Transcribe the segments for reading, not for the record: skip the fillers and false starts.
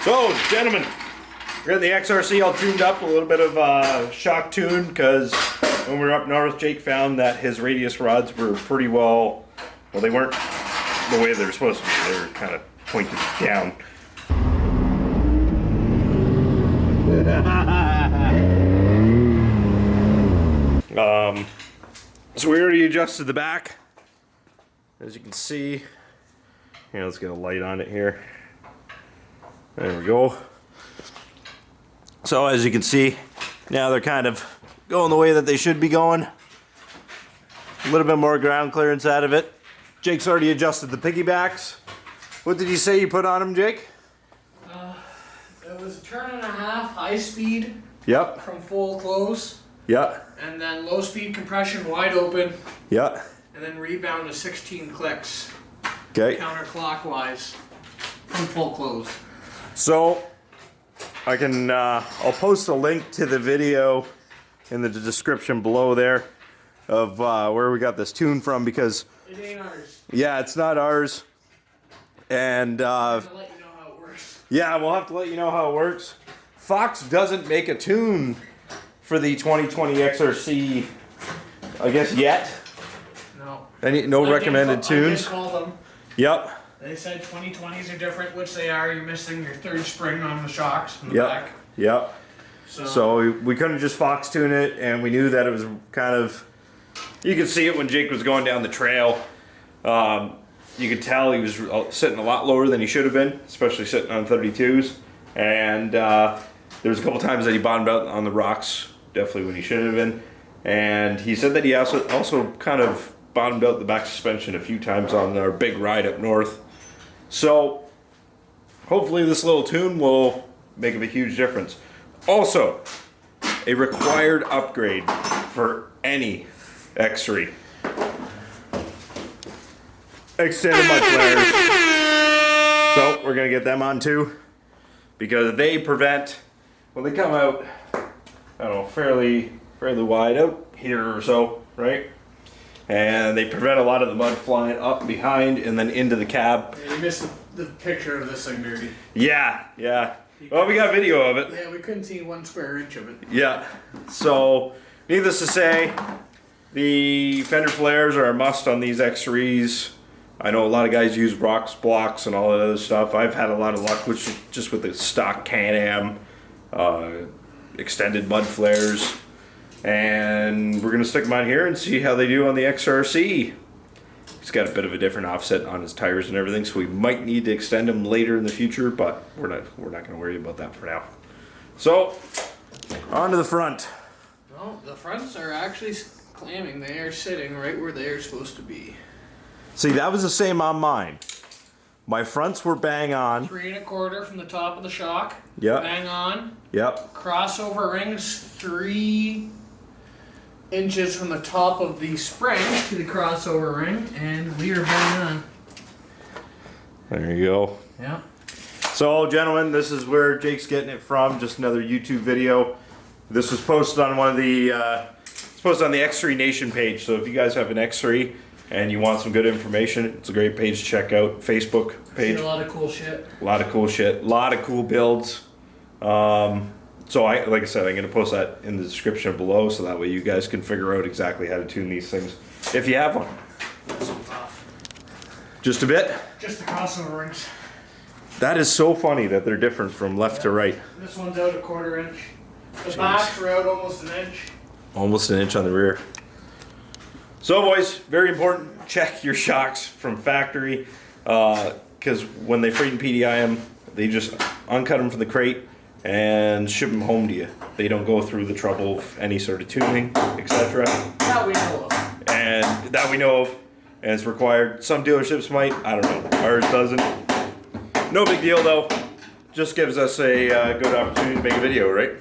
So, gentlemen, we got the XRC all tuned up, a little bit of shock tune, because when we were up north, Jake found that his radius rods were pretty well, they weren't the way they were supposed to be. They were kind of pointed down. So we already adjusted the back, as you can see. Here, let's get a light on it here. There we go. So as you can see, now they're kind of going the way that they should be going. A little bit more ground clearance out of it. Jake's already adjusted the piggybacks. What did you say you put on them, Jake? It was a turn and a half, high speed. Yep. From full close. Yeah. And then low speed compression wide open. Yeah. And then rebound to 16 clicks. Okay. Counterclockwise from full close. So I can, I'll post a link to the video in the description below there of where we got this tune from, because it ain't ours. Yeah, it's not ours. And I'll let you know how it works. Yeah, we'll have to let you know how it works. Fox doesn't make a tune for the 2020 XRC, I guess, yet. No. No recommended tunes? I did call them. Yep. They said 2020s are different, which they are. You're missing your third spring on the shocks in the Yep. back. Yep. So we couldn't just Fox tune it, and we knew that it was kind of, you could see it when Jake was going down the trail. You could tell he was sitting a lot lower than he should have been, especially sitting on 32s. And there was a couple times that he bottomed out on the rocks, definitely when he shouldn't have been. And he said that he also kind of bottomed out the back suspension a few times on our big ride up north. So hopefully this little tune will make a huge difference. Also, a required upgrade for any X3. Extended mud flares. So we're gonna get them on too, because they prevent, when they come out, I don't know, fairly wide out here or so, right? And they prevent a lot of the mud flying up behind and then into the cab. Yeah, you missed the picture of this thing, Dirty. Yeah, yeah. Well, we got video of it. Yeah, we couldn't see 1 square inch of it. Yeah. So, needless to say, the fender flares are a must on these X3s. I know a lot of guys use rocks, blocks, and all that other stuff. I've had a lot of luck just with the stock Can-Am extended mud flares. And we're going to stick them on here and see how they do on the XRC. He's got a bit of a different offset on his tires and everything, so we might need to extend them later in the future, but we're not going to worry about that for now. So, on to the front. No, the fronts are actually clamming. They are sitting right where they are supposed to be. See, that was the same on mine. My fronts were bang on. 3 1/4 from the top of the shock. Yep. Bang on. Yep. Crossover rings 3 inches from the top of the spring to the crossover ring, and we are bang on. There you go. Yeah. So, gentlemen, this is where Jake's getting it from. Just another YouTube video. This was posted on one of the, it's posted on the X3 Nation page. So if you guys have an X3 and you want some good information, it's a great page to check out. Facebook page. See a lot of cool shit. A lot of cool shit. A lot of cool builds. So like I said, I'm going to post that in the description below, so that way you guys can figure out exactly how to tune these things if you have one. So tough. Just a bit? Just the crossover rings. That is so funny that they're different from left to right. This one's out 1/4 inch. The backs are out almost an inch. Almost an inch on the rear. So boys, very important, check your shocks from factory, because when they freight and PDI them, they just uncut them from the crate and ship them home to you. They don't go through the trouble of any sort of tuning, etc. That we know of. And that we know of, and it's required. Some dealerships might, I don't know, ours doesn't. No big deal though, just gives us a good opportunity to make a video, right?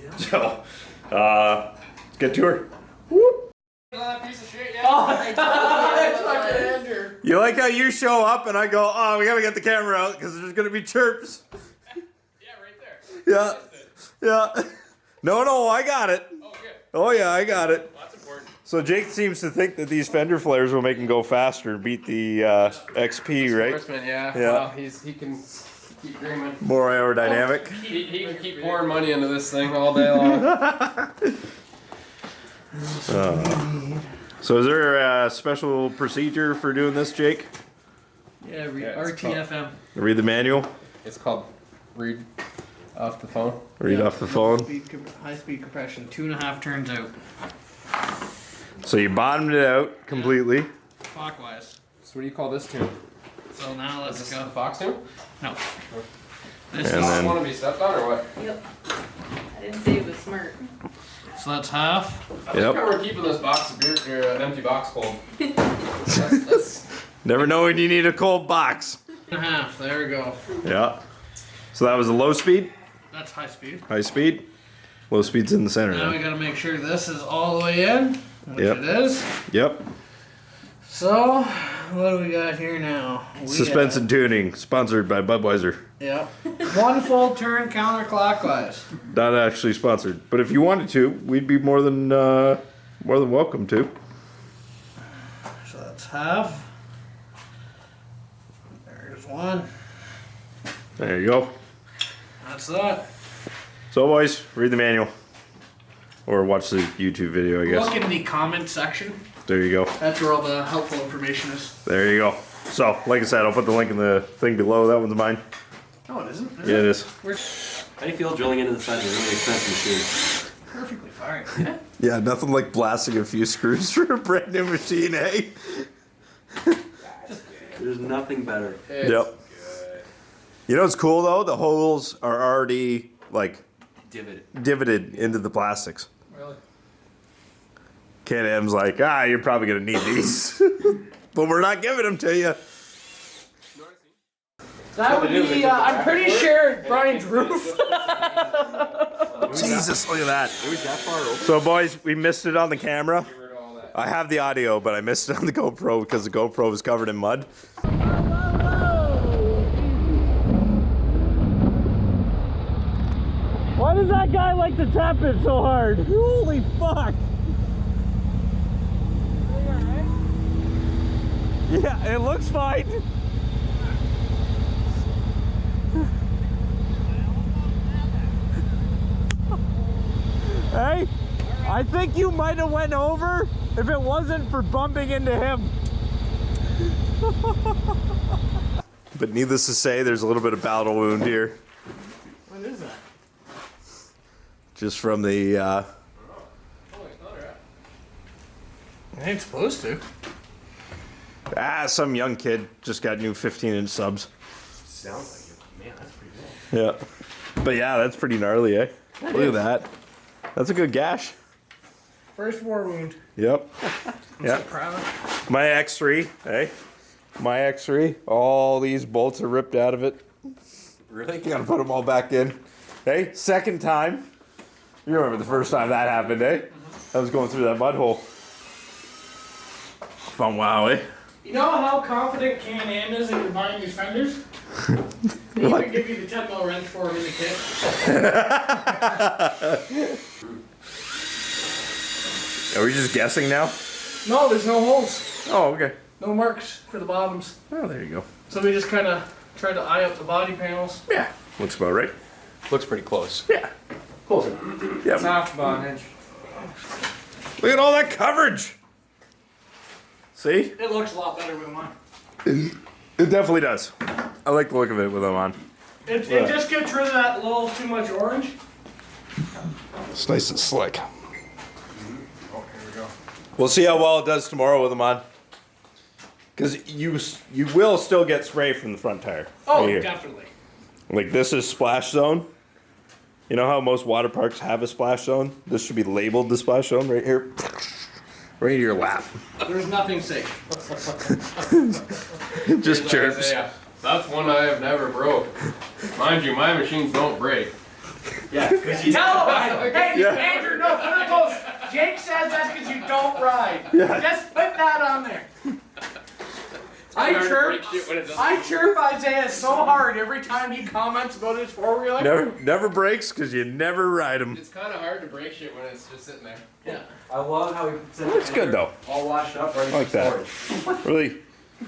Yeah. So, let's get to her. Whoop. Piece of shit, yeah. You like how you show up and I go, oh, we gotta get the camera out because there's gonna be chirps. Yeah, right there. Yeah. Yeah. No, I got it. Oh, good. Oh, yeah, I got it. Well, that's important. So Jake seems to think that these fender flares will make him go faster and beat the XP, right? Sportsman, yeah. Yeah. Well, he can Keep dreaming. More aerodynamic. He can keep pouring money into this thing all day long. So is there a special procedure for doing this, Jake? Yeah, it's RTFM. Read the manual? It's called read off the phone. Read off the phone? High speed compression, 2.5 turns out. So you bottomed it out completely. Clockwise. So what do you call this tune? So now Is let's this go. the Fox tune? No. And This Does is, this then- want to be stepped on or what? Yep. I didn't say it was smart. so that's half. I think we're keeping this box of beer, or an empty box cold. that's Never know when you need a cold box. 2.5. There we go. Yeah. So that was a low speed, That's high speed. high speed. Low speed's in the center. Now we Now. gotta make sure this is all the way in, which Yep. it is. Yep. So, what do we got here now? Suspense and tuning, sponsored by Budweiser. Yep. One full turn counterclockwise. Not actually sponsored, but if you wanted to, we'd be more than welcome to. So that's half. There's one. There you go. That's that. So boys, read the manual. Or watch the YouTube video, I guess. Look in the comment section. There you go. That's where all the helpful information is. There you go. So, like I said, I'll put the link in the thing below. That one's mine. No, it isn't. Yeah, it is. How do you feel drilling into the side of a really expensive machine? Perfectly fine. Yeah, nothing like blasting a few screws for a brand new machine, eh? There's nothing better. it's Yep. good. You know what's cool though? The holes are already like divoted into the plastics. Really? Can-Am's like, you're probably gonna need these, but we're not giving them to you. That would be, I'm pretty sure, Brian's roof. Jesus, look at that. It was that far open. So boys, we missed it on the camera. Get rid of all that. I have the audio, but I missed it on the GoPro because the GoPro was covered in mud. Why does that guy like to tap it so hard? Holy fuck! Yeah, it looks fine. Hey, I think you might have went over if it wasn't for bumping into him. But needless to say, there's a little bit of battle wound here. What is that? Just from the, Oh, it's not right. I ain't supposed to. some young kid just got new 15-inch subs. Sounds like it. Man, that's pretty good. Yeah. But yeah, that's pretty gnarly, eh? Look at that. That's a good gash. First war wound. Yep. I'm Yeah. so proud. My X3, hey? My X3, all these bolts are ripped out of it. Really? You gotta put them all back in. Hey, second time. You remember the first time that happened, eh? I was going through that mud hole. Fun wow, eh? You know how confident Can-Am is that you're buying these fenders? They even give you the 10mm wrench for them in the kit. Are we just guessing now? No, there's no holes. Oh, okay. No marks for the bottoms. Oh, there you go. So we just kind of tried to eye up the body panels. Yeah. Looks about right. Looks pretty close. Yeah. Closer. It's Yep. half about an inch. Look at all that coverage. See? It looks a lot better with mine. It definitely does. I like the look of it with them on. It just gets rid of that little too much orange. It's nice and slick. Oh, here we go. We'll see how well it does tomorrow with them on. Because you will still get spray from the front tire. Oh, right here. definitely. Like this is splash zone. You know how most water parks have a splash zone? This should be labeled the splash zone right here. Right in your lap. There's nothing safe. Just chirps. Yeah, that's one I have never broke. Mind you, my machines don't break. Yeah, because you Tell him, hey, Yeah. Andrew, no, put it close. Jake says that's because you don't ride. Yeah. Just put that on there. I Hard to chirp. break shit when it doesn't- I chirp Isaiah so hard every time he comments about his four-wheeler. Never breaks because you never ride them. It's kind of hard to break shit when it's just sitting there. Yeah. I love how he said Looks good though. all washed up, ready I like for that. storage. Really,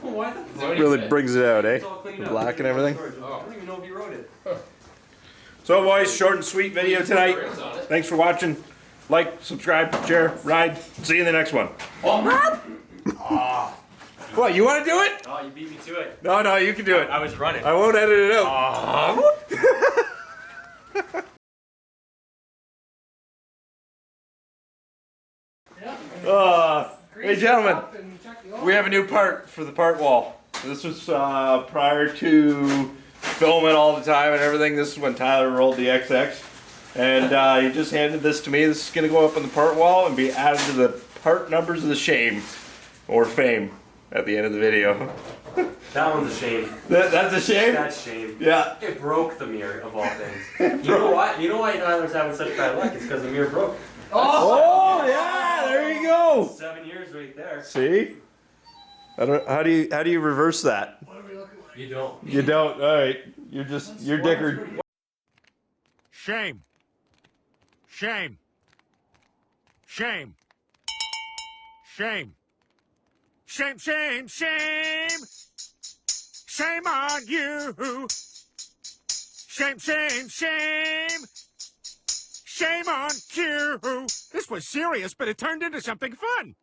Why the fuck? Really brings it out, eh? It's all cleaned The up. black and everything. I don't even know if you wrote it. So boys, short and sweet video tonight. Prints on it. Thanks for watching. Like, subscribe, share, ride. See you in the next one. What, you want to do it? Oh, you beat me to it. No, you can do it. I was running. I won't edit it out. Hey gentlemen, we have a new part for the part wall. This was prior to filming all the time and everything. This is when Tyler rolled the XX. And he just handed this to me. This is going to go up on the part wall and be added to the part numbers of the shame or fame at the end of the video. That one's a shame. That's a shame? That's shame. Yeah. It broke the mirror of all things. You know why? You know why Tyler's having such bad luck? It's because the mirror broke. Oh yeah, there you go. 7 years right there. See? How do you reverse that? You don't. You don't. All right. You're dickered. Shame. Shame. Shame. Shame. Shame, shame, shame. Shame on you. Shame, shame, shame. Shame on you. This was serious, but it turned into something fun.